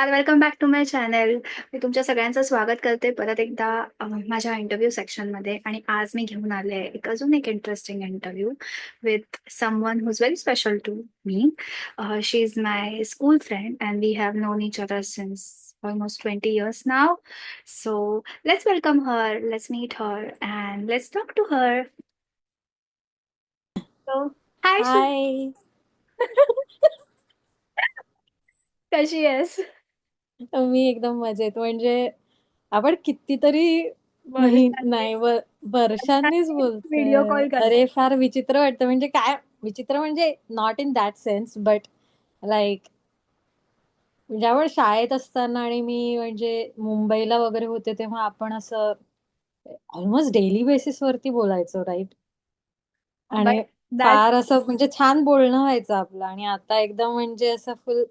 नमस्कार, welcome back to my channel. मी तुमच्या सगळ्यांचं स्वागत करते परत एकदा माझ्या इंटरव्ह्यू सेक्शनमध्ये आणि आज मी घेऊन आले आहे अजून एक interesting interview with someone who is very special to me. She is my school friend and we have known each other since almost 20 years now. So let's welcome her, let's meet her, and let's talk to her. So, hi, हाय. कशी आहेस? मी एकदम मजेत. म्हणजे आपण कितीतरी वर्षांनी नाही वर्षांनीच video बोलतोय. कॉल करतो. अरे फार विचित्र वाटतं. म्हणजे काय विचित्र म्हणजे not in that sense but like म्हणजे आपण शाळेत असताना आणि मी म्हणजे मुंबईला वगैरे होते तेव्हा आपण असं ऑलमोस्ट डेली बेसिस वरती बोलायचो राईट. But आणि that फार असं म्हणजे छान बोलणं व्हायचं आपलं आणि आता एकदम म्हणजे असं फुल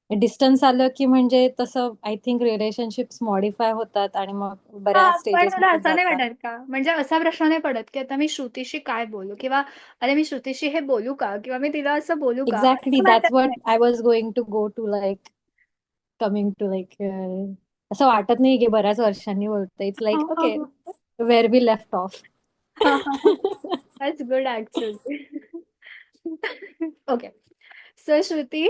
डिस्टन्स आलं की म्हणजे तसं आय थिंक रिलेशनशिप्स मॉडिफाय होतात आणि मग हां, बऱ्याच पण स्टेजेस मला मध्ये असं नाही जातात. वाटत का? म्हणजे असा प्रश्न नाही पडत, की आता मी श्रुतीशी काय बोलू? किंवा अरे मी श्रुतीशी हे बोलू का? किंवा मी तिला असं बोलू का? एक्झॅक्टली असं दॅट्स वाटत व्हॉट नाही. I was going to go to like coming to like असं वाटत नाही की बऱ्याच वर्षांनी बोलतोय. इट्स हां, लाईक हां, ओके हां. Where we left off. हां, हां, हां. That's good actually. Okay. So Shruti,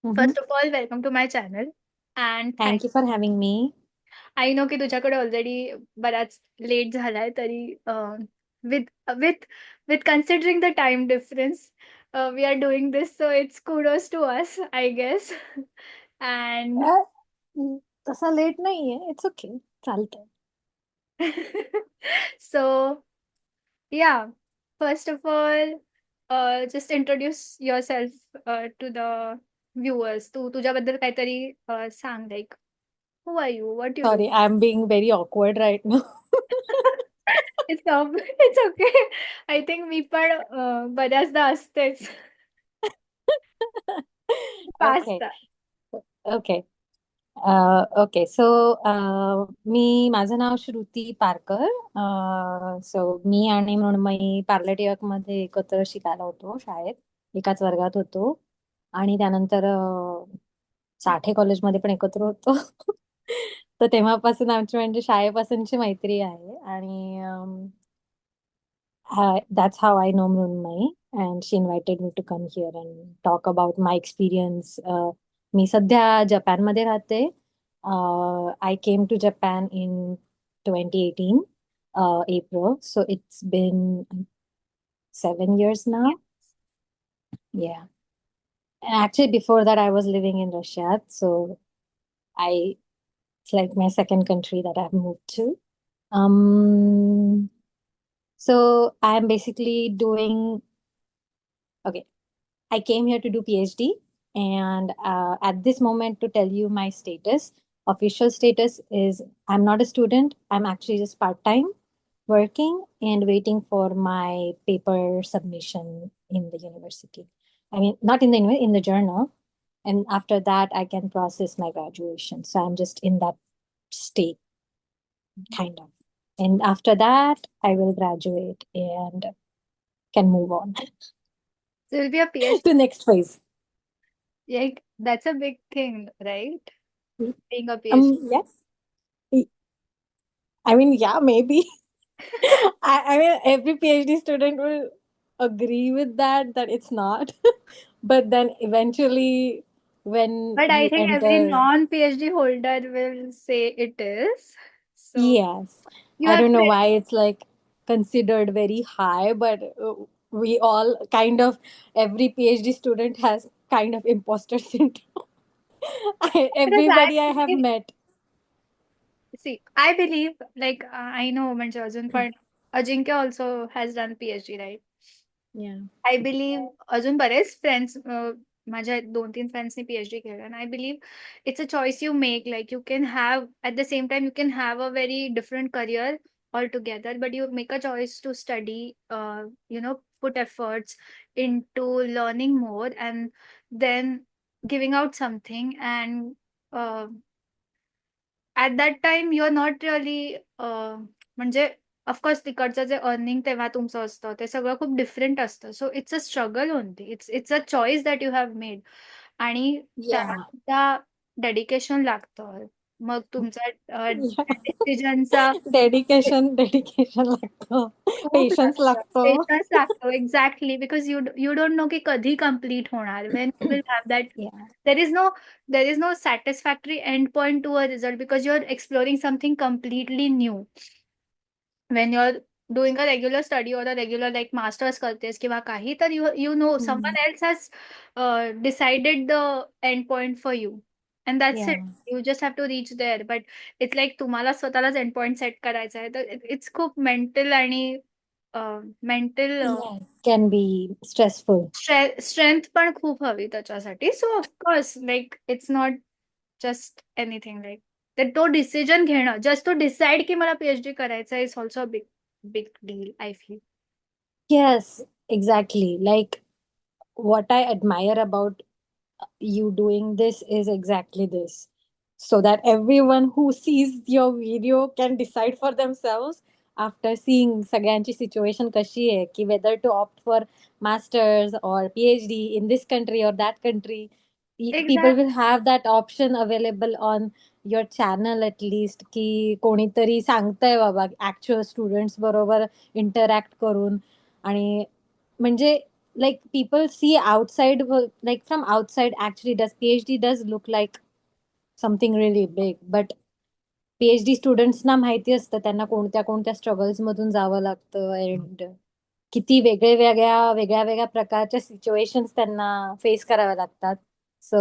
first of all welcome to my channel and thank thank you for having me. I know की तुझ्याकडे ऑलरेडी बराच लेट झालाय तरी with with with considering the time difference we are doing this so it's kudos to us I guess. And तसा late नाहीये. It's okay. चालतंय. So yeah first of all just introduce yourself to the viewers. तू तुझ्याबद्दल काहीतरी सांग, like who are you, what you do. Sorry I am being very awkward right now. It's okay. I think मी पण बऱ्याचदा असतेच. Okay. Pasta. Okay. Okay so मी माझं नाव श्रुती पारकर. सो मी आणि मृण्मयी पार्ले टिळकमध्ये एकत्र शिकायला होतो शाळेत. एकाच वर्गात होतो आणि त्यानंतर साठे कॉलेजमध्ये पण एकत्र होतो. तर तेव्हापासून आमची म्हणजे शाळेपासूनची मैत्री आहे आणि that's how I know Mrunmayee, and she invited me to come here and talk about my experience. मी सध्या जपानमध्ये राहते. I came to Japan in 2018, April. So it's been 7 years now. Yeah. And actually, before that, I was living in Russia. So it's like my second country that I've moved to. Um, so I'm basically doing, okay. I came here to do PhD, and at this moment, to tell you my status, official status is I'm not a student. I'm actually just part time working and waiting for my paper submission in the university. I mean, not in the in the journal, and after that, I can process my graduation. So I'm just in that state, kind of. And after that, I will graduate and can move on So you'll be a PhD. to next phase. Like that's a big thing, right? Being a PhD. Yes. I mean, yeah, maybe. I mean, every PhD student will agree with that it's not. But then eventually, when But I you think every enter, non-PhD holder will say it is. So yes, you I have don't know why it's like considered very high, but we all kind of, every PhD student has kind of imposter syndrome. because I Everybody I have believe, met. see, I believe like I know म्हणजे अजून पण Ajinkya also has done PhD, right? Yeah. I believe अजून बरेच friends माझ्या 2-3 फ्रेंड्सनी PhD केलं and I believe it's a choice you make like you can have at the same time you can have a very different career all together but you make a choice to study you know put efforts into learning more and then giving out something and uh, at that time you are not really म्हणजे of course तिकडचं जे earning तेव्हा तुमचं असतं ते सगळं खूप different असतं. So it's a struggle only. It's it's a choice that you have made. आणि Yeah. त्यानंतर डेडिकेशन लागतं. मग तुमचा डिसिजनचा डेडिकेशन डेडिकेशन लागतं. खूप पेशन्स लागतं. लागतो. पेशन्स लागतो. Exactly. Because you don't know की कधी कंप्लीट होणार. When you will have that Yeah. there is no there is no satisfactory end point to a result because you're exploring something completely new. When you're doing a regular study or a regular like masters करतेस किंवा काही तर you know Hmm. someone else has decided the end point for you and that's it. Yeah. You just have to reach there but it's like तुम्हाला स्वतःलाच end point set करायचा आहे तर it's खूप mental आणि mental Yeah. Can be stressful. Strength पण खूप हवी त्याच्यासाठी so of course like it's not just anything like तर तो डिसिजन घेणं जस्ट तो डिसाइड की मला पीएचडी करायचं is also big big deal I feel. Yes, exactly. Like what I admire about you doing this is exactly this. So that everyone who sees your video can decide for themselves after seeing सगळ्यांची situation कशी आहे की whether to opt for masters or PhD in this country or that country. People exact. will have that option available on your channल at least की कोणीतरी सांगतंय बाबा actual students बरोबर interact करून आणि म्हणजे like people see outside like from outside actually does PhD does look like something really big but PhD students ना माहिती असतं त्यांना कोणत्या कोणत्या स्ट्रगल्स मधून जावं लागतं अँड किती वेगळ्या वेगळ्या प्रकारच्या सिच्युएशन्स त्यांना फेस कराव्या लागतात सो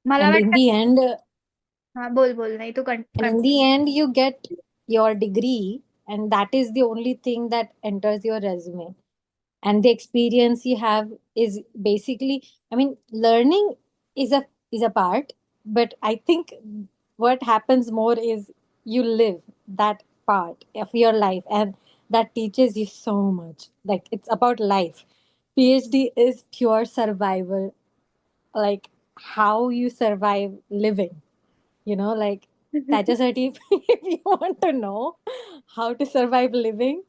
मला and in वाटतं the end हा बोल बोल नाही तू and in the end you get your degree and that is the only thing that enters your resume and the experience you have is basically I mean learning is a part but I think what happens more is you live that part of your life and that teaches you so much like it's about life. PhD is pure survival, like how you survive living, like त्याच्यासाठी if you want to know how to survive living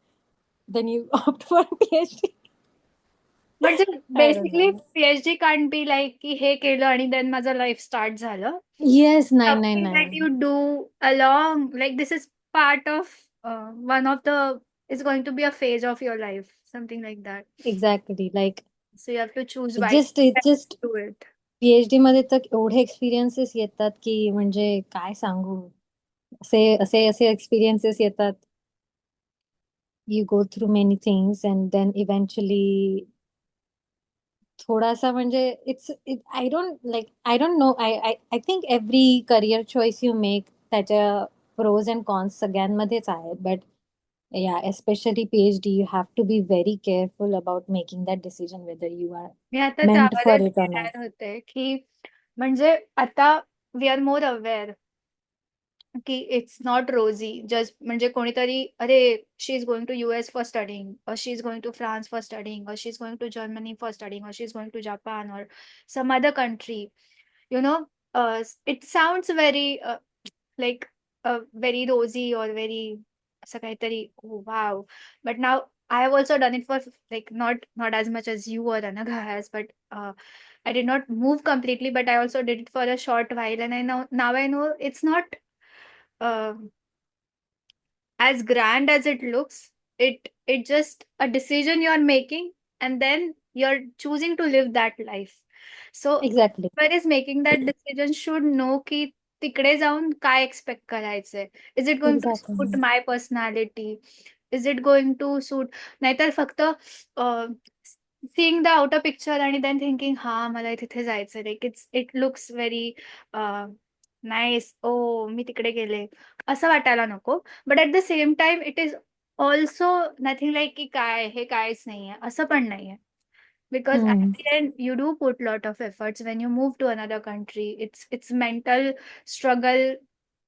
then you opt for a PhD. म्हणजे I don't basically know. PhD can't be like की हे केलं आणि then माझं life start झालं. Yes, nine nine Something that nine. you do along like this is part of one of the is going to be a phase of your life something like that. Exactly. Like So you have to choose it wisely just it and just do it. PhD मध्ये तर एवढे experiences येतात की म्हणजे काय सांगू. असे असे असे एक्सपिरियन्सेस येतात. You go through many things and then eventually थोडासा म्हणजे I don't know I think every career choice you make त्याच्या pros and cons सगळ्यांमध्येच आहेत but yeah especially PhD you have to be very careful about making that decision whether you are मी आता meant for त्यावरच it or not. येणार होते की म्हणजे आता we are more aware की इट्स नॉट रोजी जस्ट म्हणजे कोणीतरी अरे she is going to US for studying और she is going to France for studying और she is going to Germany for studying और she is going to Japan और some other country you know it sounds very like very rosy or very असं काहीतरी oh wow but now I have also done it for like not as much as you or Anagha has but I did not move completely but I also did it for a short while and I know now I know it's not uh, as grand as it looks. It just a decision you're making and then you're choosing to live that life. So Exactly. whoever is making that decision should know की तिकडे जाऊन काय expect करायचंय. Is it going to suit Exactly. my personality? Is it going to suit नाहीतर फक्त seeing the outer picture आणि then thinking हा मला तिथे जायचंय like it looks very nice ओ मी तिकडे गेले असं वाटायला नको. But at the same time it is also nothing like की काय हे काहीच नाहीये असं पण नाहीये. Because at Hmm. the end you do put lot of efforts when you move to another country. It's mental struggle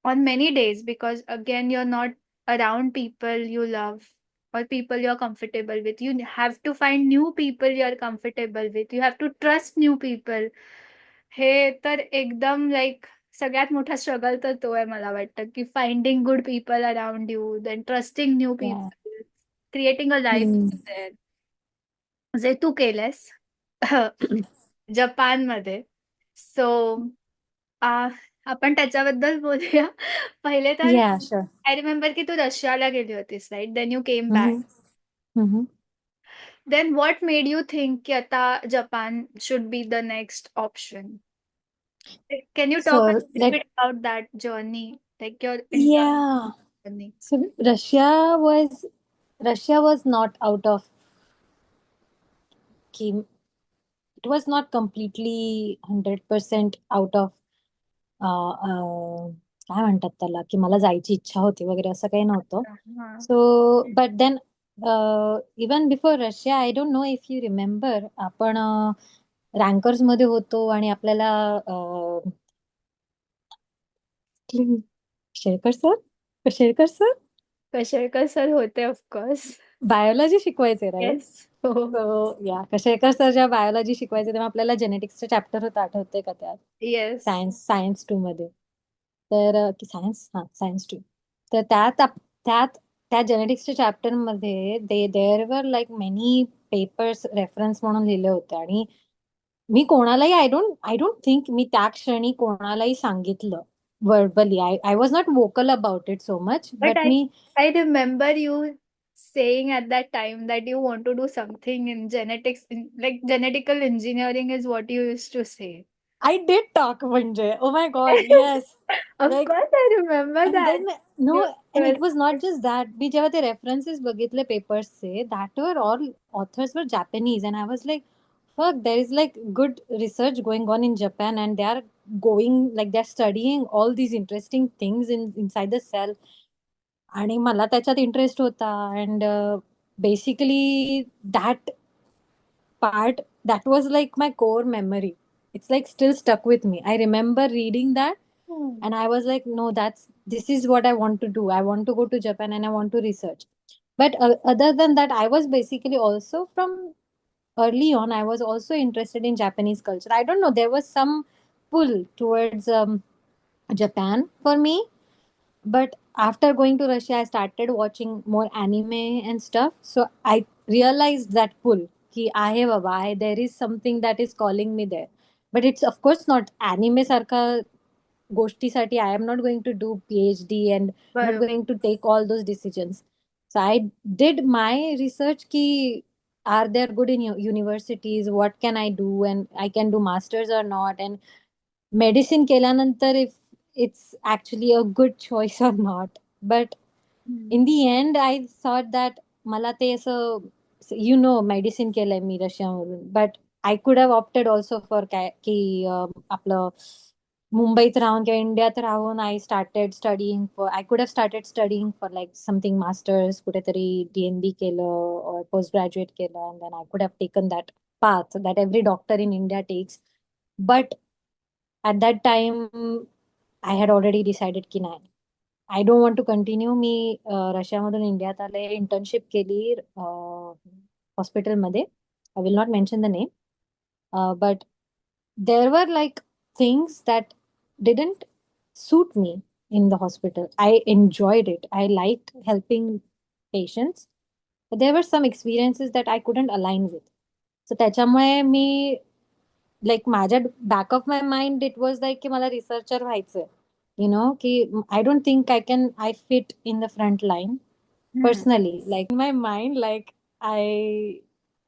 on many days because again you're not around people you love or people you're comfortable with. You have to find new people you're comfortable with. You have to trust new people. हे तर एकदम like सगळ्यात मोठा struggle तर तो आहे मला वाटतं की finding good people around you then trusting new Yeah. People creating a life Hmm. There जे तू केलंस जपानमध्ये सो आ, आपण त्याच्याबद्दल बोलूया. पहिले तर Yeah, sure. आय रिमेंबर की तू रशियाला गेली होतीस, right? Then you came back. Mm-hmm. Mm-hmm. Then what made you think की आता Japan should be the next option? Can you talk a So little let bit about that journey, like your entire yeah. journey? So Russia was not out of Kim. It was not completely 100% out of काय म्हणतात त्याला की मला जायची इच्छा होती वगैरे असं काही नव्हतं. हां. So but then even before Russia I don't know if you remember आपण रँकर्स मध्ये होतो आणि आपल्याला Sherkar sir Sherkar sir Kashelkar sir होते ऑफकोर्स. बायोलॉजी शिकवायचे राईट. येस. हो. सो या कशेळकर सर जेव्हा बायोलॉजी शिकवायचे तेव्हा आपल्याला जेनेटिक्सचं चॅप्टर होतं आठवतंय का त्यात? येस. सायन्स 2 मध्ये. तर की सायन्स 2. तर त्यात त्या जेनेटिक्सच्या चॅप्टर मध्ये there were like many papers reference म्हणून लिहिले होते आणि मी कोणालाही आय डोंट थिंक मी त्या क्षणी कोणालाही सांगितलं verbally. I was not vocal about it so much But but me I remember you saying at that time that you want to do something in genetics, like genetical engineering is what you used to say. I did talk म्हणजे oh my God yes. Of like course, I remember and that. then no, You and were it was not just that. मी जेव्हा ते references बघितले पेपर्सचे, that were all authors were Japanese and I was like, fuck, there is like good research going on in Japan and they are going like they're studying all these interesting things inside the cell. आणि मला त्याच्यात interest होता and basically that part that was like my core memory. It's like still stuck with me. I remember reading that Hmm. and I was like, no, this is what I want to do. I want to go to Japan and I want to research. But other than that, I was basically also from early on, I was also interested in Japanese culture. I don't know, there was some pull towards Japan for me. But after going to Russia, I started watching more anime and stuff. So I realized that pull. Ki आहे बाबा, there is something that is calling me there. But it's of course not anime सारखा गोष्टीसाठी. I am not going to do PhD and not बरोबर. going to take all those decisions. So I did my research ki are there good in universities? What can I do? And I can do masters or not? And medicine केल्यानंतर if it's actually a good choice or not. But hmm. In the end I thought that मला ते असं medicine केलंय मी रशियामधून but I could have opted also for काय की आपलं मुंबईत राहून किंवा इंडियात राहून I started studying for I could have started studying for like something masters कुठेतरी DNB केलं और पोस्ट ग्रॅज्युएट केलं and then I could have taken that path that every doctor in India takes. But at that time I had already decided की नाही, I don't want to continue. मी रशियामधून इंडियात आले, इंटर्नशिप केली हॉस्पिटलमध्ये. I will not mention the name but there were like things that didn't suit me in the hospital. I enjoyed it. I liked helping patients. But there were some experiences that I couldn't align with. So त्याच्यामुळे मी like माझ्या back of my mind it was like की मला researcher व्हायचंय. की I don't think I fit in the front line hmm. personally. Like in my mind, like I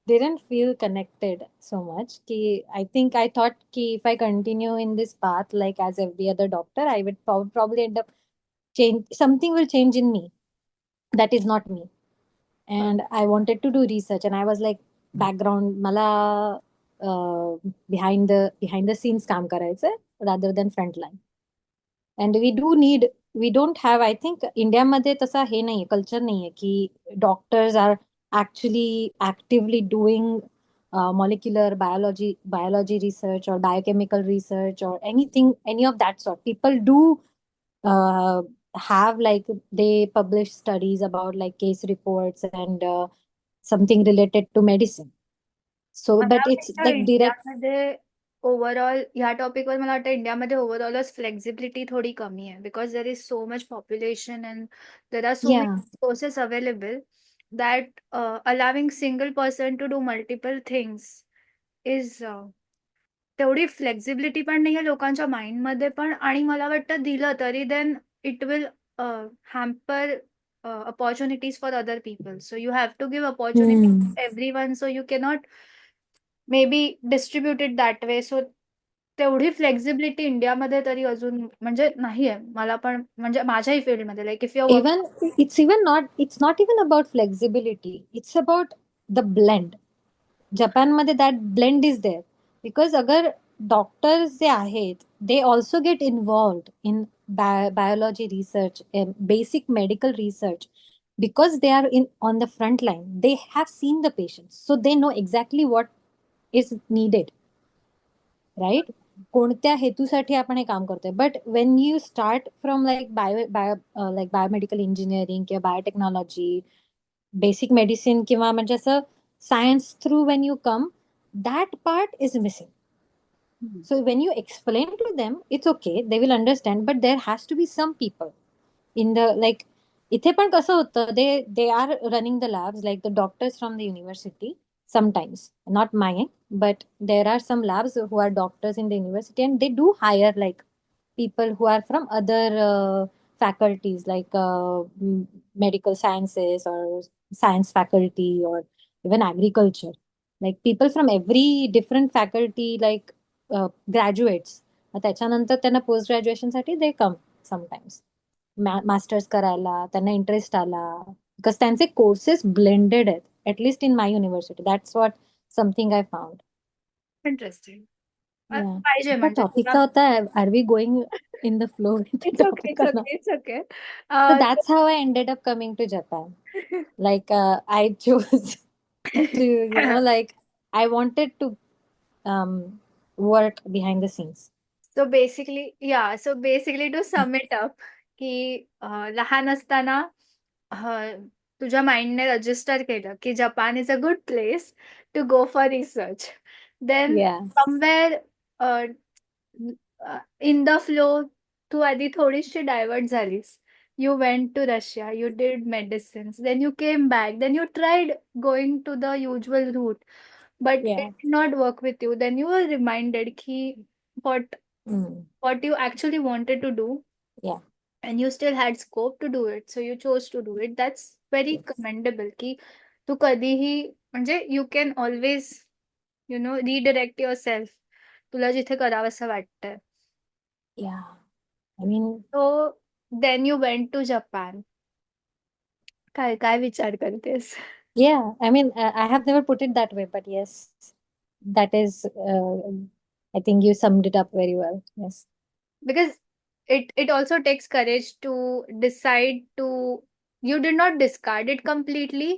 didn't feel connected so much. Ki I think I thought ki if I continue in this path, like as every other doctor, I would probably end up something will change in me. That is not me. And I wanted to do research, and I was like, background, मला behind the scenes काम करायचंय rather than front line. And we don't have I think इंडियामध्ये तसा हे नाहीये culture नाहीये की doctors are actually actively doing molecular biology research or biochemical research or anything any of that sort. People do uh, have like they publish studies about like case reports and something related to medicine. So मला but it's वाटतं like direct. इंडियामध्ये overall ह्या टॉपिकवर मला वाटतं इंडियामध्ये ओव्हरऑलच flexibility थोडी कमी आहे, because there is so much population and there are so many Yeah. Resources available that allowing single person to do multiple things is तेवढी फ्लेक्झिबिलिटी पण नाहीये लोकांच्या माइंडमध्ये पण, आणि मला वाटतं दिलं तरी then it will hamper opportunities for other people. So you have to give opportunity hmm. to everyone. So you cannot maybe distribute it that way. So तेवढी फ्लेक्झिबिलिटी इंडियामध्ये तरी अजून म्हणजे नाहीये. मला पण म्हणजे माझ्याही फील्डमध्ये like if you work. Even it's not even about flexibility. It's about the blend. जपानमध्ये that blend is there. Because अगर डॉक्टर्स जे आहेत they also get involved in biology research and basic medical research because they are in on the front line. They have seen the patients, so they know exactly what is needed. Right. कोणत्या हेतूसाठी आपण हे काम करतोय. But when you start from like like biomedical engineering किंवा biotechnology, basic medicine किंवा म्हणजे असं science through when you come, that part is missing. So when you explain to them, it's okay, they will understand, but there has to be some people in the like इथे पण कसं होतं, they are running the labs like the doctors from the university sometimes, not mine, but there are some labs who are doctors in the university and they do hire like people who are from other faculties like medical sciences or science faculty or even agriculture, like people from every different faculty like graduates. त्याच्यानंतर त्यांना post ग्रॅज्युएशनसाठी they come sometimes masters करायला, त्यांना interest आला because त्यांचे courses blended आहेत, at least in my university. That's what something I found. Interesting. Yeah पाहिजे आपला म्हणजे तुला. टॉपिकचा होता, are we going in the flow with it's okay, topic it's or not? Okay, it's okay. So that's how I ended up coming to Japan. Like I chose to, like I wanted to work behind the scenes. So basically to sum it up, की लहान असताना तुझ्या माइंडने register केलं की Japan is a good place to go for research. Then Yeah. Somewhere in the flow तू आधी थोडीशी डायव्हर्ट झालीस. You went to Russia, you did medicines, then you came back, then you tried going to the usual route, but it Yeah. did not work with you. Then you were reminded ki what Mm. what you actually wanted to do, Yeah. and you still had scope to do it, so you chose to do it. That's very Yes. commendable की तू कधीही म्हणजे you can always redirect yourself तुला जिथे करावंसं वाटतंय. Yeah. I mean, So then you went to Japan. काय काय विचार करतेस? yeah. I mean, I have never put it that way, but yes, that is. I think you summed it up very well. Yes. Because it also takes courage to decide to, you did not discard it completely,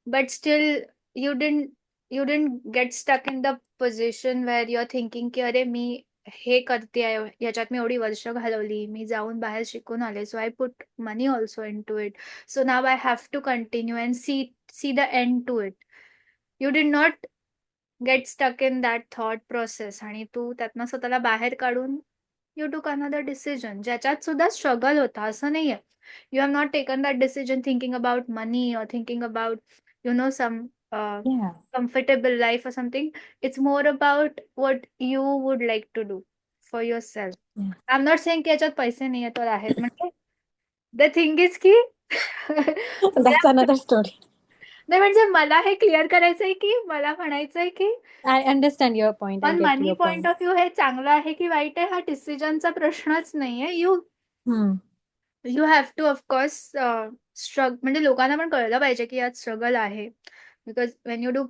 but still you didn't you didn't get stuck in the position where you're thinking की अरे मी हे करते आहे, याच्यात मी एवढी वर्ष घालवली, मी जाऊन बाहेर शिकून आले, so I put money also into it, so now I have to continue and see the end to it. You did not get stuck in that thought process, आणि तू त्यातनं स्वतःला बाहेर काढून यू टूक अनदर डिसिजन, ज्याच्यात सुद्धा struggle होता असं नाहीये. You have not taken that decision thinking about money और thinking about some Yeah. comfortable life or something. It's more about what you would like to do for yourself. Yeah. I'm not saying की याच्यात पैसे नाही आहेत or आहेत, म्हणजे the thing is की That's another story. नाही म्हणजे मला हे क्लिअर करायचंय की मला म्हणायचंय की I understand your point. I पण get money your point point. Of view हे चांगलं आहे की वाईट आहे हा डिसिजनचा प्रश्नच नाहीये. Hmm. You have to of course म्हणजे लोकांना पण कळलं पाहिजे की यात स्ट्रगल आहे. Because when you do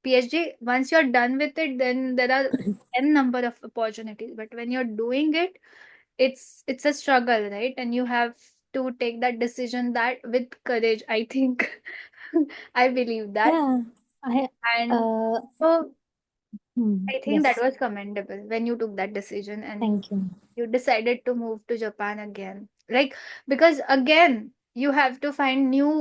PhD, once you're done with it, then there are n number of opportunities. But when you're doing it, it's a struggle, right? And you have to take that decision that with courage, I think. I believe that. Yeah. I. And Uh. so I think that Yes. was commendable when you took that decision and Thank you. you decided to move to Japan again. Like, because again, you have to find new,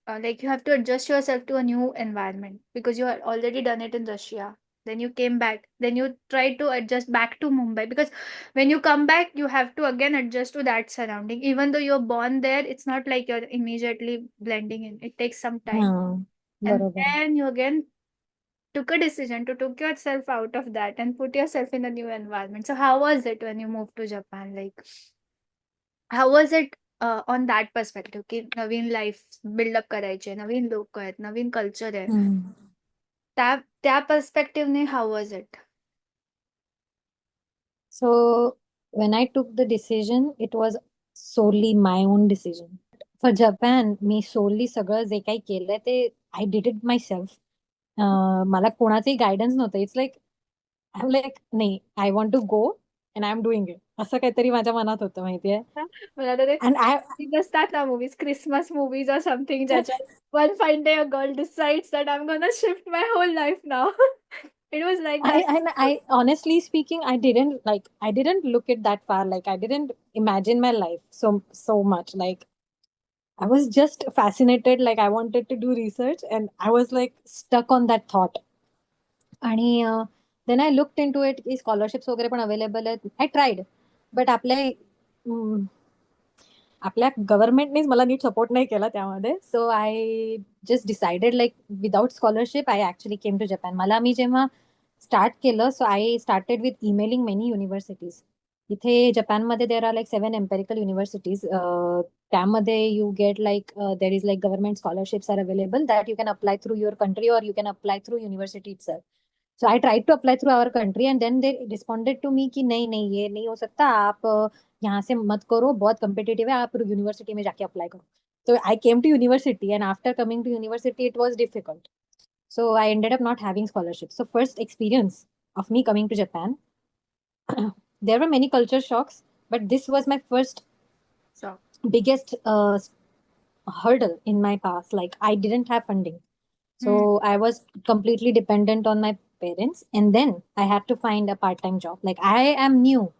like, you have to adjust yourself to a new environment because you had already done it in Russia. Then you came back, then you tried to adjust back to Mumbai, because when you come back, you have to again adjust to that surrounding. Even though you're born there, it's not like you're immediately blending in, it takes some time. And बरोबर. then you again took a decision to took yourself out of that and put yourself in a new environment. So how was it when you moved to Japan? Like, how was it on that perspective की नवीन life buildup करायची आहे, नवीन लोक आहेत, नवीन culture आहे, Hmm. त्या त्या पर्स्पेक्टिव्हने how was it? So when I took the decision, it was solely my own decision. For Japan, me solely सगळं जे काही केलंय ते I did it myself. मला कोणाचंही गायडन्स नव्हतं. It's like I am like नाही I want to go and I am doing it असं काहीतरी माझ्या मनात होतं माहितीये. मला तर अँड आय ते असतात ना movies, Christmas movies or something, ज्याच्यात one fine day a girl decides that I am gonna shift my whole life now. It was like I, that. I honestly speaking, I didn't look it that far. Like I didn't imagine my life so much. Like I was just fascinated. Like I wanted to do research, and I was like stuck on that thought. आणि then I looked into it की scholarships वगैरे पण available आहेत. I tried but आपल्या गव्हर्नमेंटनेच मला NEET support नाही केला त्यामध्ये. So I just decided like without scholarship I actually came to Japan. मी जेव्हा स्टार्ट केलं so I started with emailing many universities. इथे जपानमध्ये there are like 7 imperial universities. त्यामध्ये you get like there is like government scholarships are available that you can apply through your country और you can apply through university itself. So I try to apply through our country and then they responded to me कि नहीं नहीं ये नहीं हो सकता, आप यहाँ से मत करो, बहुत कम्पिटेटिव है, आप यूनिवर्सिटी में जाके अप्लाई करो. So I came to university and after coming to university it was difficult. So I ended up not having scholarship. So first experience of me coming to Japan, there were many culture shocks, but this was my first So biggest hurdle in my past. Like I didn't have funding. hmm. So I was completely dependent on my parents. And then I had to find a part-time job. Like I am new.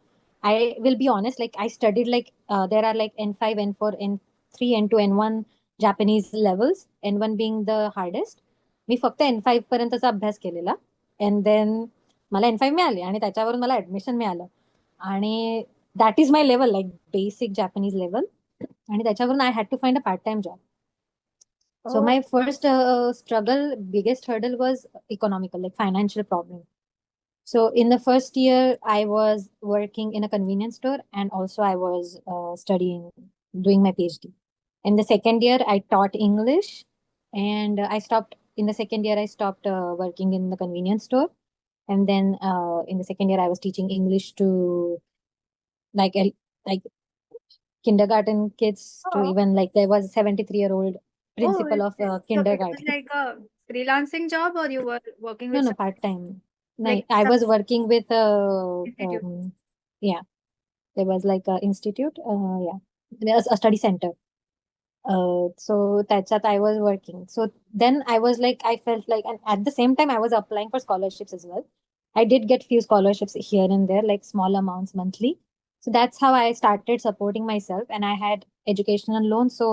I will be honest, like I studied like there are like N5, N4, N3, N2, N1 Japanese levels, N1 being the hardest. मी फक्त N5 पर्यंतचा अभ्यास केलेला. And then मला N5 मिळाली आणि त्याच्यावरून मला admission मिळालं. आणि that is my level, like basic Japanese level. आणि त्याच्यावरून I had to find a part time job. So Oh. my first struggle, biggest hurdle was economical, like financial problem. So in the first year, I was working in a convenience store and also I was studying, doing my PhD. In the second year, I taught English and I stopped. In the second year, I stopped working in the convenience store. And then in the second year, I was teaching English to like like kindergarten kids to Oh. even like there was a 73-year-old Oh, principal of so it was kindergarten. like a freelancing job or you were working No, with no, some, part time. No, like I some was working with institute? yeah, there was like a institute, yeah, there's a study center. So that's that I was working. So then I was like, I felt like, and at the same time, I was applying for scholarships as well. I did get few scholarships here and there, like small amounts monthly. So that's how I started supporting myself, and I had educational loans, so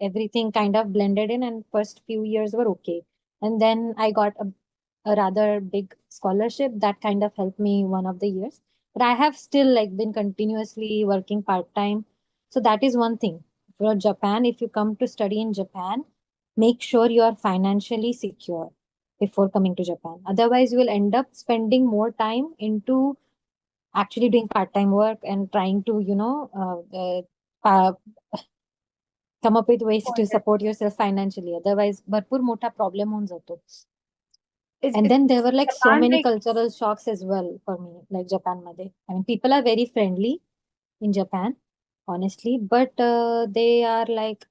everything kind of blended in. And first few years were okay, and then I got a rather big scholarship that kind of helped me one of the years. But I have still like been continuously working part time. So that is one thing for Japan. If you come to study in Japan, make sure you are financially secure before coming to Japan. Otherwise, you will end up spending more time into actually doing part-time work and trying to, come up with ways to support yourself financially. Otherwise, भरपूर मोठा problem होऊन जातो. And It's then there were like so Japan many like, cultural shocks as well for me, like Japan मध्ये. I mean, people are very friendly in Japan, honestly, but they are like,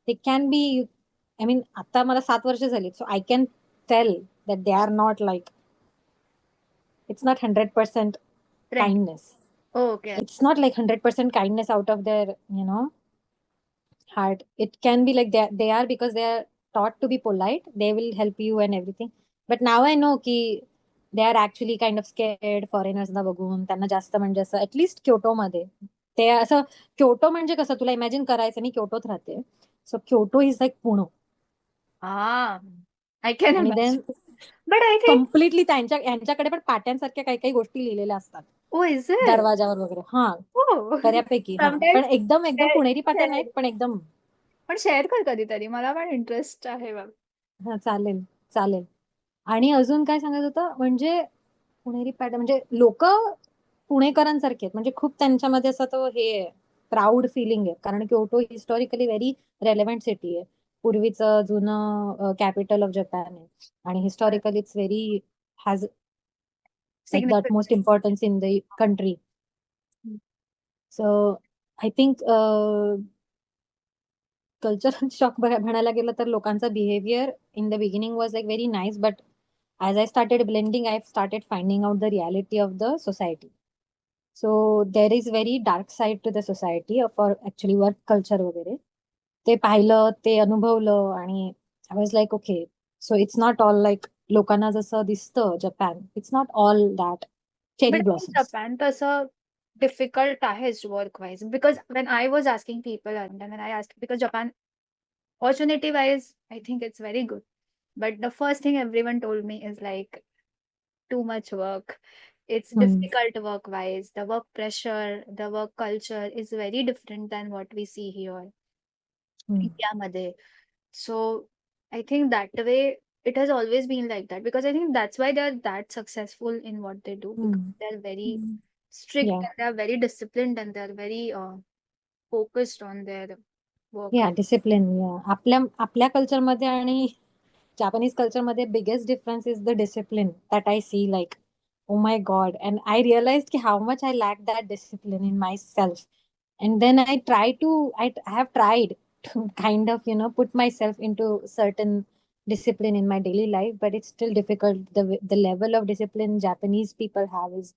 they can be, I mean, आता मला 7 वर्ष झाली, so I can tell that they are not like, it's not 100% friendly. kindness. Oh, okay. It's not like 100% kindness out of their, heart. It can be like they are because they are taught to be polite. They will help you and everything. But now I know की they are actually kind of scared फॉरेनर्सना बघून. त्यांना जास्त म्हणजे असं at least क्योटोमध्ये ते असं, Kyoto म्हणजे कसं तुला इमॅजिन करायचं. मी क्योटोत राहते. So Kyoto is like Pune. Ah, I can आणि then imagine. But I think, completely यांच्याकडे पण पाट्यांसारख्या काही काही गोष्टी लिहिलेल्या असतात oh, is it? दरवाजावर वगैरे. हा, Oh, बऱ्यापैकी. हा, पण sometimes एकदम एकदम share, पुणेरी पाट्या नाहीत, share. पण एकदम. पण शेअर कर कधीतरी, मला पण इंटरेस्ट आहे बघ. हा, चालेल चालेल. आणि अजून काय सांगत होतं, म्हणजे पुणेरी पॅटर्न म्हणजे लोक पुणेकरांसारखे आहेत, म्हणजे खूप त्यांच्यामध्ये असा तो हे प्राऊड फिलिंग आहे, कारण Kyoto historically very relevant city आहे. पूर्वीचं जुनं कॅपिटल ऑफ जपान आहे, आणि historically it's very has like the utmost significance. importance in the country. So I think cultural shock म्हणायला गेलं तर लोकांचा behaviour in the beginning was like very nice, but as I started blending I started finding out the reality of the society. So there is very dark side to the society for actually work culture वगैरे. ते पाहिलं, ते अनुभवलं, आणि I was like okay, so it's not all like लोकांना जसं दिसतं Japan, it's not all that cherry but in blossoms. Japan तसं डिफिकल्ट आहेच work wise, because when I was asking people and when I ask, because Japan opportunity wise I think it's very good, but the first thing everyone told me is like too much work. It's difficult work wise. The work pressure, the work culture is very different than what we see here India मध्ये. So I think that way it has always been like that, because I think that's why they're that successful in what they do, because they're very strict या and they're very disciplined and they're very focused on their work या life. Discipline, या आपल्या आपल्या कल्चरमध्ये आणि Japanese कल्चरमध्ये biggest difference is the discipline that I see, like oh my God, and I realise की how much I lack that discipline in myself. And then I try to, I have tried to kind of, put myself into certain discipline in my daily life, but it's still difficult. The level of discipline Japanese people have is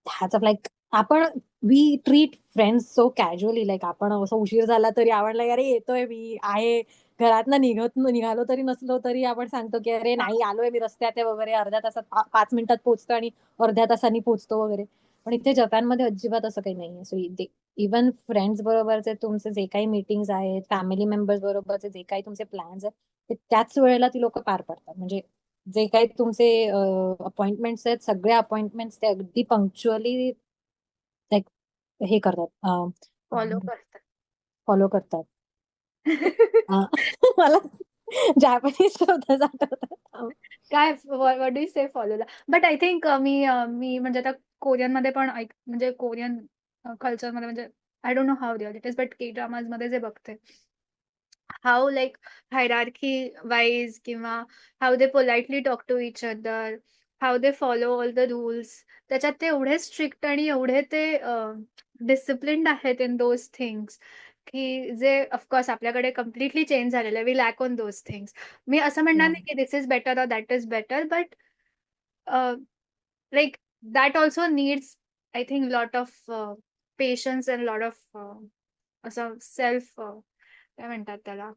ह्याच of like, आपण we treat friends so casually, like आपण असं उशीर झाला तरी आपण like अरे येतोय मी आहे, घरात ना निघालो तरी नसलो तरी आपण सांगतो की अरे नाही आलोय मी रस्त्यात आहे वगैरे, अर्ध्या तासात 5 मिनिटात पोहोचतो आणि अर्ध्या तासांनी पोहोचतो वगैरे. पण इथे जपानमध्ये अजिबात असं काही नाहीये. सो इवन फ्रेंड्स बरोबरचे तुमचे जे काही मीटिंग्स आहेत, फॅमिली मेंबर्स बरोबरचे जे काही तुमचे प्लॅन्स आहेत, ते त्याच वेळेला ती लोक पार पडतात. म्हणजे जे काही तुमचे अपॉइंटमेंट्स आहेत, सगळे अपॉइंटमेंट्स ते अगदी पंक्च्युअली लाईक हे करतात, फॉलो करतात. फॉलो करतात. अं, मला जॅपनीज शब्द आठवतात. काय व्हॉट डू यू से फॉलोला? बट आय थिंक मी म्हणजे आता कोरियनमध्ये पण म्हणजे कोरियन कल्चरमध्ये म्हणजे I don't know how real it is, but K dramas मध्ये जे बघते, हाऊ लाईक हायरार्की वाईज किंवा how they politely talk to each other, how they follow all the rules, त्याच्यात ते एवढे स्ट्रिक्ट आणि एवढे ते डिसिप्लिन्ड आहेत इन दोज थिंग्स, की जे ऑफकोर्स आपल्याकडे कम्प्लिटली चेंज झालेलं आहे. We lack on those things. मी असं म्हणणार नाही की दिस इज बेटर और that is better, but like that also needs I think lot of patience and lot of असं सेल्फ काय म्हणतात त्याला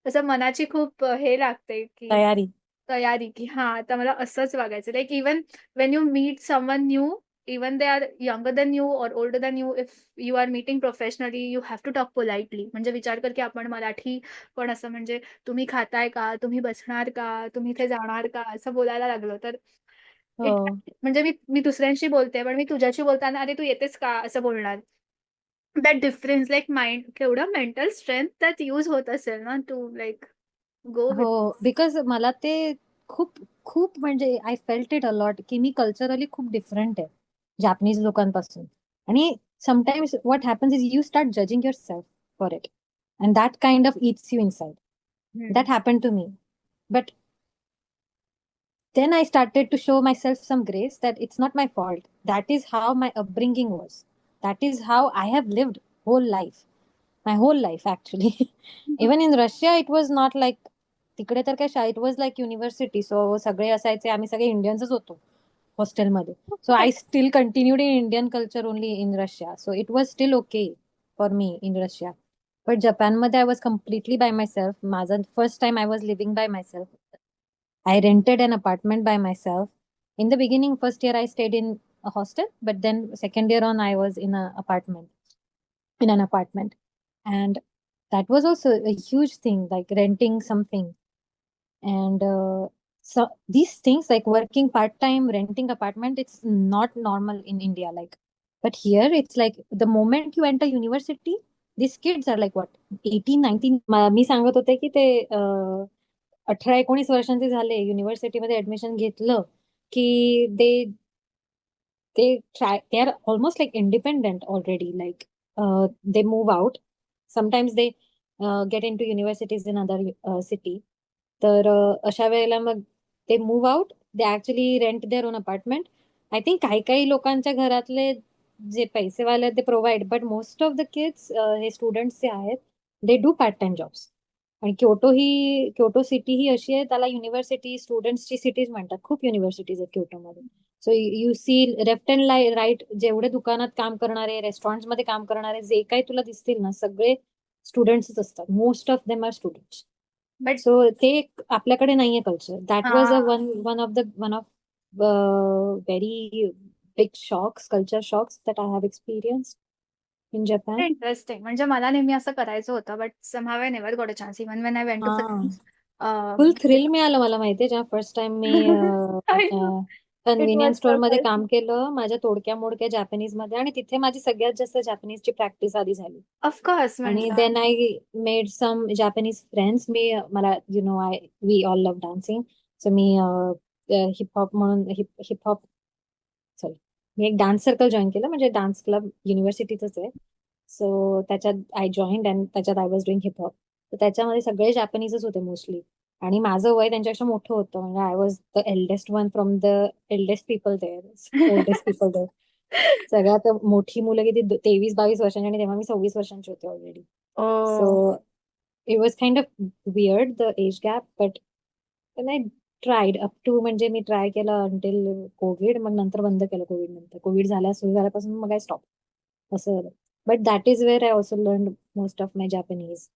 असं मनाची खूप हे लागते की तयारी. तयारी, की हा आता मला असंच वागायचं. Like even when you meet someone new, even they are younger than you और older than you, if you are meeting professionally you have to talk politely. म्हणजे विचार कर की आपण मराठी पण असं म्हणजे तुम्ही खाताय का, तुम्ही बसणार का, तुम्ही इथे जाणार का, असं बोलायला लागलो तर इट, हो म्हणजे मी मी दुसऱ्यांशी बोलते पण मी तुझ्याशी बोलताना अरे तू येतेस का असं बोलणार. दॅट डिफरन्स लाईक माइंड केवढं मेंटल स्ट्रेंथ त्यात यूज होत असेल ना टू लाईक गो विथ. हो, बिकॉज मला ते खूप खूप म्हणजे आय फेल्ट इट अलॉट की मी कल्चरली खूप डिफरंट आहे जापनीज लोकांपासून. आणि sometimes what happens is you start judging your self for it, and that kind of it's you inside. That happen to me, but then I started to show myself some grace that it's not my fault. That is how my upbringing was. That is how I have lived whole life. My whole life actually. Even in Russia it was not like, तिकडे तर काय, it was like university, so सगळे असायचे, आम्ही सगळे इंडियन्सच होतो हॉस्टेलमध्ये. So I still continued in Indian culture only in Russia, so it was still okay for me in Russia. But जपानमध्ये I was completely by myself. माझा first time I was living by myself. I rented an apartment by myself. In the beginning, first year I stayed in a hostel, but then second year on I was in an apartment. And that was also a huge thing, like renting something. And so these things like working part-time, renting apartment, it's not normal in India. Like, but here it's like the moment you enter university, these kids are like what, 18, 19. मी सांगत होते की ते 18-19 वर्षांचे झाले, युनिव्हर्सिटीमध्ये admission घेतलं, की they are almost like independent already. Like they move out. Sometimes they get into universities in other city. तर अशा वेळेला मग ते move out, they actually rent their own apartment. I think काही काही लोकांच्या घरातले जे पैसेवाले आहेत ते provide, but most of the kids, हे स्टुडंट्स जे आहेत, they do part time jobs. आणि क्योटो सिटी ही अशी आहे, त्याला युनिव्हर्सिटी स्टुडंट्सची सिटीज म्हणतात. खूप युनिव्हर्सिटीज आहेत क्योटोमध्ये. So you see left and right, जेवढे दुकानात काम करणारे, रेस्टॉरंट मध्ये काम करणारे, जे काही तुला दिसतील ना, सगळे स्टुडंट्सच असतात. Most of them are students. But so ते आपल्याकडे नाहीये कल्चर. दॅट वॉज अ हा, one of very big shocks, culture shocks that I have experience in Japan. Interesting. म्हणजे मला नेहमी असं करायचं होतं, but somehow I never got a chance even when I went to हा, फिलिपिन्स. फुल थ्रिल मिळालं मला. माहितीये, जेव्हा फर्स्ट टाइम मी I know, it convenience was store so मध्ये फन. काम केलं, माझ्या तोडक्या मोडक्या जॅपनीज मध्ये, आणि तिथे माझी सगळ्यात जास्त जॅपनीजची प्रॅक्टिस आधी झाली. ऑफकोर्स आणि म्हटलं. Then I made some Japanese friends. मला we all love dancing. So मी हिपहॉप म्हणून हिपहॉप सॉरी मी एक डान्स सर्कल जॉईन केलं, म्हणजे डान्स क्लब युनिव्हर्सिटीच आहे. सो त्याच्यात आय जॉईन्ड, अँड त्याच्यात आय वॉज डुईंग हिपहॉप. तर त्याच्यामध्ये सगळे जॅपनीजच होते मोस्टली. आणि माझं वय त्यांच्यापेक्षा मोठं होतं, म्हणजे I was the eldest one from the eldest people there, oldest people there. सगळ्यात मोठी मुलं किती 23-22 वर्षांची, आणि तेव्हा मी 26 वर्षांची होते already. Oh. So it was kind of weird, the age gap, but when I tried up to, म्हणजे मी ट्राय केलं अंटिल कोविड. मग नंतर बंद केलं. कोविड नंतर, कोविड सुरू झाल्यापासून मग आय स्टॉप असं झालं. But that is where I also learn most of my Japanese.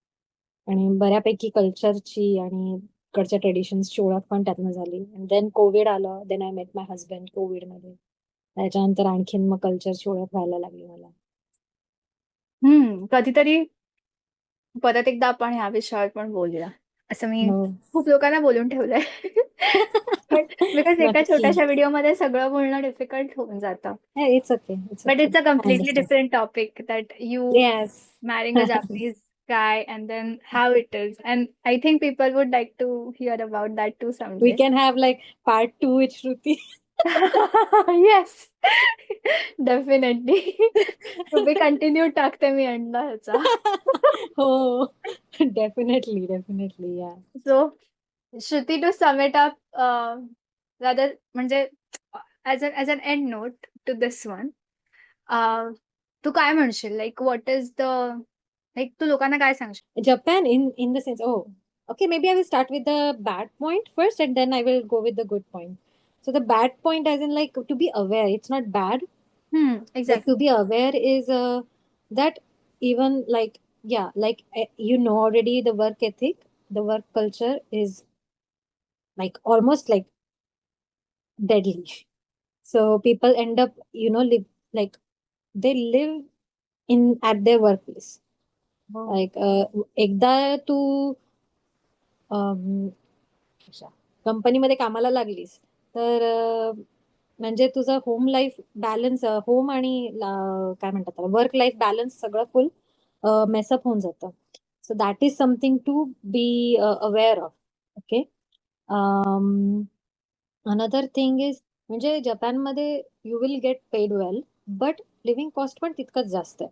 आणि बऱ्यापैकी कल्चरची आणि इकडच्या ट्रेडिशन्सची ओळख पण त्यातनं झाली. देन कोविड आलं, then I met my husband कोविडमध्ये. त्याच्यानंतर आणखीन मग कल्चरची ओळख व्हायला लागली मला. कधीतरी परत एकदा आपण ह्या विषयावर पण बोलूया, असं मी हो. खूप लोकांना बोलून ठेवलंय. बट बिकॉज एका नक्की. छोट्याशा व्हिडिओमध्ये सगळं बोलणं डिफिकल्ट होऊन जातं. It's okay, it's But okay, it's a I completely understand. different topic that you Yes. marrying a Japanese guy and then how it is. And I think people would like to hear about that too We someday. can have like part 2 with Shruti. Yes, definitely. To be continued टाकते मी अंडा ह्याचा. हो, definitely, definitely, या. So, Shruti, to sum it up, rather म्हणजे as an end note to this one, uh, तू काय म्हणशील, like what is the, like तू लोकांना काय सांगशील? Japan, in the sense, oh, okay, maybe I will start with the bad point first, and then I will go with the good point. So the bad point, as in like to be aware, it's not bad. Like to Exactly. be aware is that even like, yeah, like already the work ethic, the work culture is like almost like deadly. So people end up, live like they live in at their workplace. हो. Like एकदा तू कंपनीमध्ये कामाला लागलीस, तर म्हणजे तुझं home life balance, home आणि काय म्हणतात त्याला, वर्क लाईफ बॅलन्स सगळं फुल मेसअप होऊन जातं. So that is something to be aware of. Okay. Another thing is, म्हणजे जपानमध्ये you will get paid well, but living cost पण तितकंच जास्त आहे.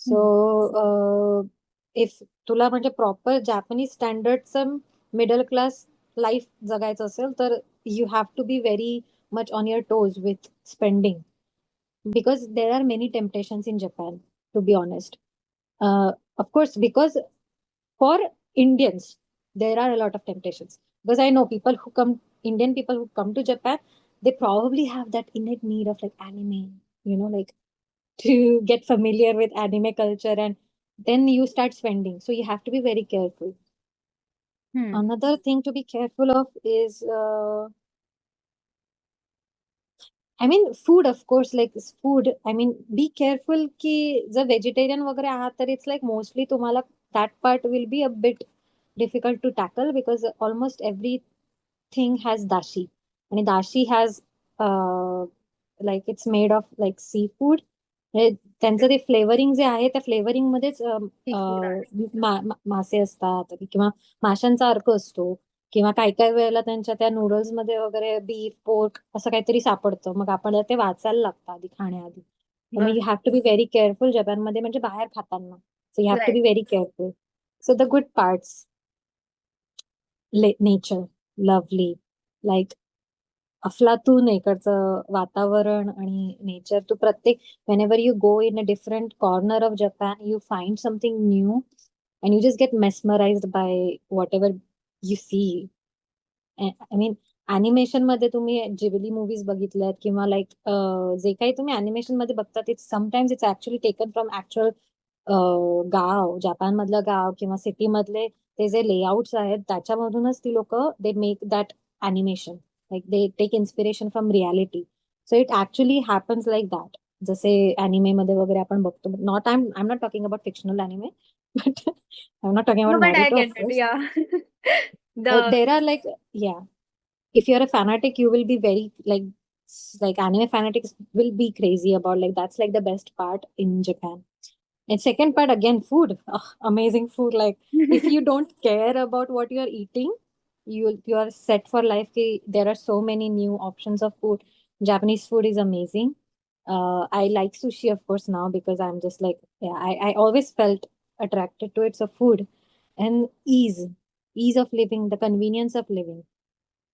हम्म. सो इफ तुला म्हणजे प्रॉपर जॅपनीज स्टँडर्डचं मिडल क्लास लाईफ जगायचं असेल, तर you have to be very much on your toes with spending, because there are many temptations in Japan, to be honest. Of course, because for Indians, there are a lot of temptations. Because I know Indian people who come to Japan, they probably have that innate need of like anime, like to get familiar with anime culture, and then you start spending. So you have to be very careful. Hmm. Another thing to be careful of is, I mean, food, of course, like food. I mean, be careful ki जर vegetarian वगैरे आहात, तर it's like mostly तुम्हाला that part will be a bit difficult to tackle, because almost everything has dashi. And dashi has like it's made of like seafood. त्यांचं ते flavouring जे आहे, त्या flavouring मध्येच Seafood. मासे असतात, किंवा माशांचा अर्क असतो. किंवा काही काही वेळेला त्यांच्या त्या नूडल्स मध्ये वगैरे बीफ पोर्क असं काहीतरी सापडतं, मग आपल्याला ते वाचायला लागतं आधी खाण्याआधी. मग you have to be very careful जपानमध्ये, म्हणजे बाहेर खाताना. So you have to right. Be very careful. So the good parts, nature, lovely, like अफलातून इकडचं वातावरण आणि नेचर. तू प्रत्येक whenever you go in a different corner of Japan, you find something new and you just get mesmerized by whatever you see. I mean animation मध्ये तुम्ही Ghibli movies बघितल्यात किंवा like जे काही तुम्ही अॅनिमेशन मध्ये बघतात, it's sometimes it's actually taken from actual Gao, Japan मधलं गाव किंवा city मधले ते जे लेआउट्स आहेत त्याच्यामधूनच ती लोक they make that animation. Like they take inspiration from reality. So it actually happens like that. जसे अॅनिमे मध्ये वगैरे आपण बघतो. Not I am not talking about fictional anime, but I am not talking No, about but I Naruto get it. Of course. Yeah. The There are like, yeah, if you're a fanatic, you will be very like anime fanatics will be crazy about, like, that's like the best part in Japan. And second part again, food. Ugh, amazing food. Like, if you don't care about what you're eating, you are set for life. There are so many new options of food. Japanese food is amazing. I like sushi, of course, now because I'm just like, yeah, I always felt attracted to it. So food and ease of living, the convenience of living.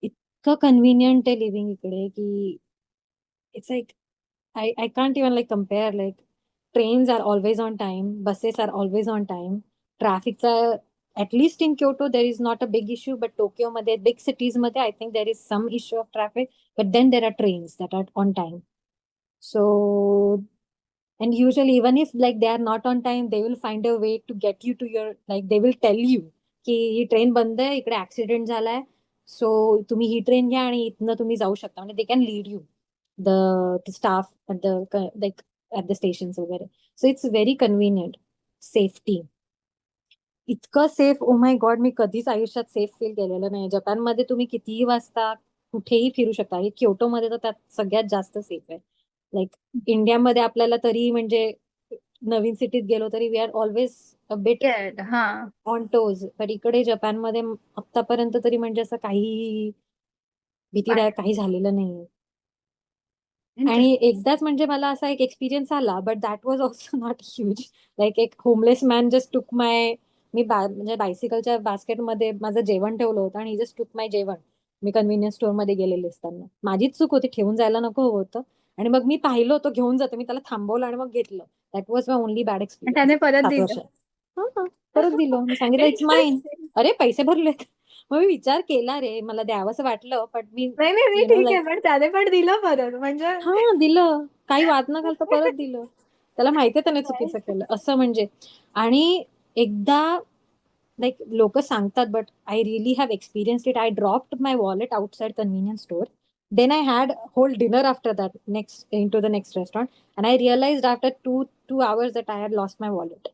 इतकं convenient आहे living इकडे की it's like I can't even like compare. Like, trains are always on time, buses are always on time. Traffic's at least in Kyoto there is not a big issue, but Tokyo मध्ये, big cities मध्ये, I think there is some issue of traffic, but then there are trains that are on time. So, and usually even if like they are not on time, they will find a way to get you to your, like they will tell you की ही train बंद आहे, इकडे accident झालाय, सो तुम्ही ही train घ्या आणि इथनं तुम्ही जाऊ शकता. म्हणजे they can lead you, the staff at the like at the stations वगैरे. So it's very convenient. Safety, इतकं सेफ, ओ माय गॉड, मी कधीच आयुष्यात सेफ फील केलेलं नाही. जपानमध्ये तुम्ही कितीही वाजता कुठेही फिरू शकता, आणि क्योटोमध्ये तर त्यात सगळ्यात जास्त सेफ आहे. लाईक इंडियामध्ये आपल्याला तरी म्हणजे नवीन सिटीत गेलो तरी we are always a bit scared. Huh. On toes, पण इकडे जपानमध्ये आतापर्यंत तरी म्हणजे असं काही भीतीदायक काही झालेलं नाही. आणि Interesting. एकदाच म्हणजे मला असा एक एक्सपिरियन्स आला, but that was also not huge. Like एक homeless man just took my, म्हणजे बायसिकलच्या बास्केटमध्ये माझं जेवण ठेवलं होतं आणि जस्ट टुक माय जेवण. मी कन्व्हिनियन्स स्टोअर मध्ये गेलेले असताना, माझीच चूक होती, ठेवून जायला नको हवं होतं. आणि मग मी पाहिलं होतं घेऊन जाते, मी त्याला थांबवलं आणि मग घेतलं. That was my only bad आणि एक्सपिरियन्स त्याने परत 7 वर्षात. दिलं. हा, परत दिलं. मी सांगितलं इट्स माइन. Interesting. अरे पैसे भरलेत. मग मी विचार केला, रे मला द्यावंसं वाटलं, पण मी नाही नाही नाही, यु नो ठीक आहे, लाईक, पण त्याने पण दिलं परत म्हणजे. हा दिलं, काही वाद न घालता परत दिलं. त्याला माहितीये त्याने चुकीचं केलं असं म्हणजे. आणि एकदा, लाईक लोक सांगतात, but I really have experience it. I dropped my wallet outside convenience store. Then I had whole dinner after that, next in to the next restaurant, and I realized after two hours that I had lost my wallet.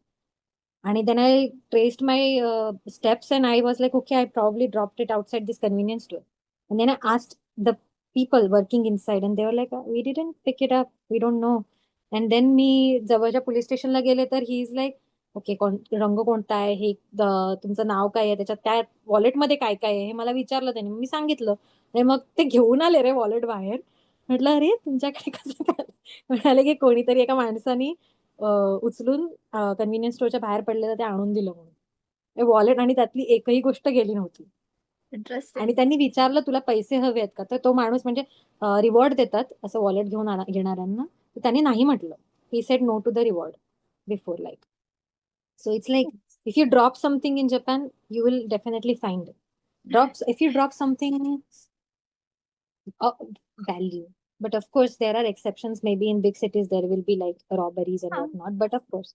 And then I traced my steps and I was like, okay, I probably dropped it outside this convenience store. And then I asked the people working inside and they were like, we didn't pick it up. We don't know. And then मी जवळच्या police स्टेशनला गेले तर he is like, okay, रंग कोणता आहे हे, तुमचं नाव काय आहे, त्याच्यात त्या वॉलेटमध्ये काय काय आहे हे मला विचारलं त्यांनी. मी सांगितलं आणि मग ते घेऊन आले रे वॉलेट बाहेर. म्हटलं, अरे तुमच्याकडे कसं काय? म्हणाले की कोणीतरी एका माणसानी उचलून कन्व्हिनियन्स स्टोअरच्या बाहेर पडलेलं ते आणून दिलं म्हणून. वॉलेट आणि त्यातली एकही गोष्ट गेली नव्हती. आणि इंटरेस्टिंग. त्यांनी विचारलं तुला पैसे हवे आहेत का, तर तो माणूस म्हणजे रिवॉर्ड देतात असं वॉलेट घेऊन घेणाऱ्यांना, तर त्यांनी नाही म्हटलं. He said no to the reward before, like. So it's like, if you drop something in Japan, you will definitely find it. If you drop something, value. But of course, there are exceptions. Maybe in big cities, there will be like robberies and whatnot. But of course,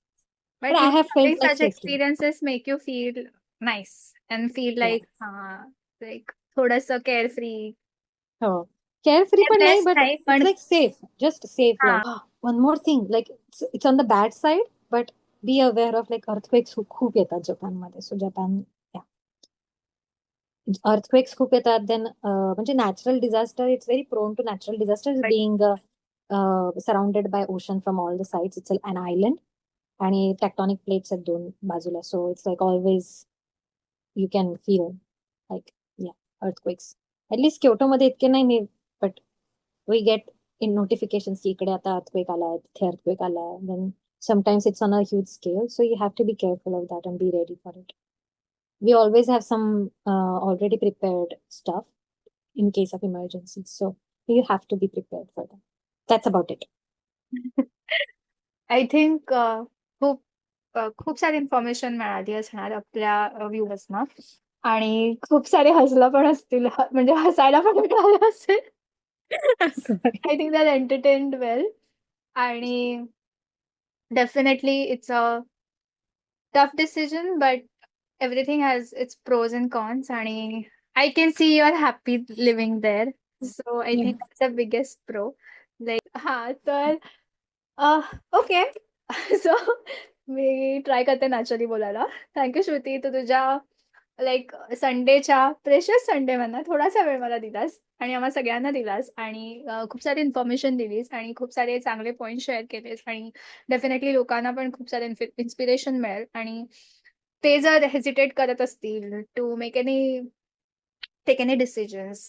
but But I have felt having like such safety. experiences make you feel nice and feel Yeah. like थोडंसं carefree. Oh, carefree, but nahi, Careless but नाही it's पण. like safe, just safe. हा. Like, one more thing, like it's on the bad side, but be aware of like earthquakes खूप येतात जपानमध्ये. So Japan, yeah, earthquakes खूप येतात. Then म्हणजे natural disaster, it's very prone to natural disasters, But being surrounded by ocean from all the sides. It's an island. आणि tectonic plates आहेत दोन बाजूला. So it's like always you can feel like, yeah. earthquakes. At least क्योटोमध्ये इतके नाही, but we get in notifications की इकडे आता earthquake आलाय, तिथे earthquake आलाय. Then sometimes it's on a huge scale, so you have to be careful of that and be ready for it. We always have some already prepared stuff in case of emergencies, so you have to be prepared for that. That's about it. I think खूप खूप सारी information मिळाली असणार आपल्या व्ह्यूअर्सना आणि खूप सारे हसलं पण असतील म्हणजे हसायला पण मिळालं असेल. Sorry. I think that entertained well आणि definitely it's a tough decision but everything has its pros and cons and I can see you're happy living there, so I think Yes. that's the biggest pro. Like तर okay. So मी try करते naturally बोलायला. Thank you श्रुती, तू तुझ्या like संडेच्या precious Sunday म्हणा थोडासा वेळ मला दिलास आणि आम्हा सगळ्यांना दिलास आणि खूप सारी इन्फॉर्मेशन दिलीस आणि खूप सारे चांगले पॉईंट शेअर केलेस आणि डेफिनेटली लोकांना पण खूप सारे इन्स्पिरेशन मिळेल आणि ते जर हेजिटेट करत असतील to make any take any decisions,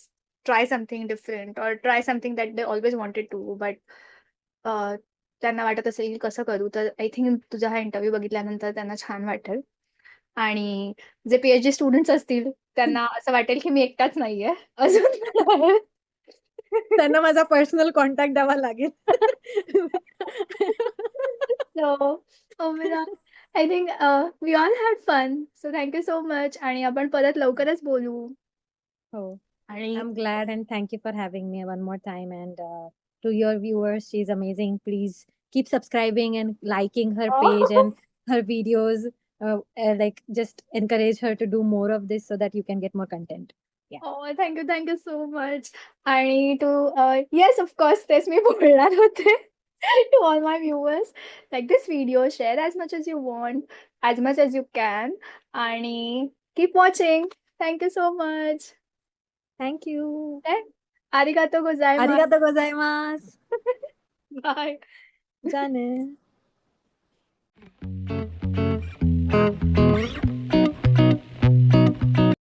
try something different or try something that they always wanted to, but त्यांना वाटत असेल की कसं करू, तर आय थिंक तुझा हा इंटरव्ह्यू बघितल्यानंतर त्यांना छान वाटेल आणि जे पीएचडी स्टुडंट्स असतील त्यांना असं वाटेल की मी एकटाच नाहीये अजून. त्यांना माझा पर्सनल कॉन्टॅक्ट द्यावा लागेल. So, overall, I think we all had fun. So thank you so much. आणि आपण परत लवकरच बोलू. Oh, आणि I'm glad and thank you for having me one more time. And to your viewers, she's amazing. Please keep subscribing and liking her page and her videos. Like just encourage her to do more of this so that you can get more content. Yeah. Thank you so much. आणि to yes of course तेच मी बोलणार होते. To all my viewers, like this video share as much as you want, as much as you can आणि keep watching. Thank you so much. Thank you. आरिगातो गोजायमास. Arigato gozaimasu. Bye. Jane.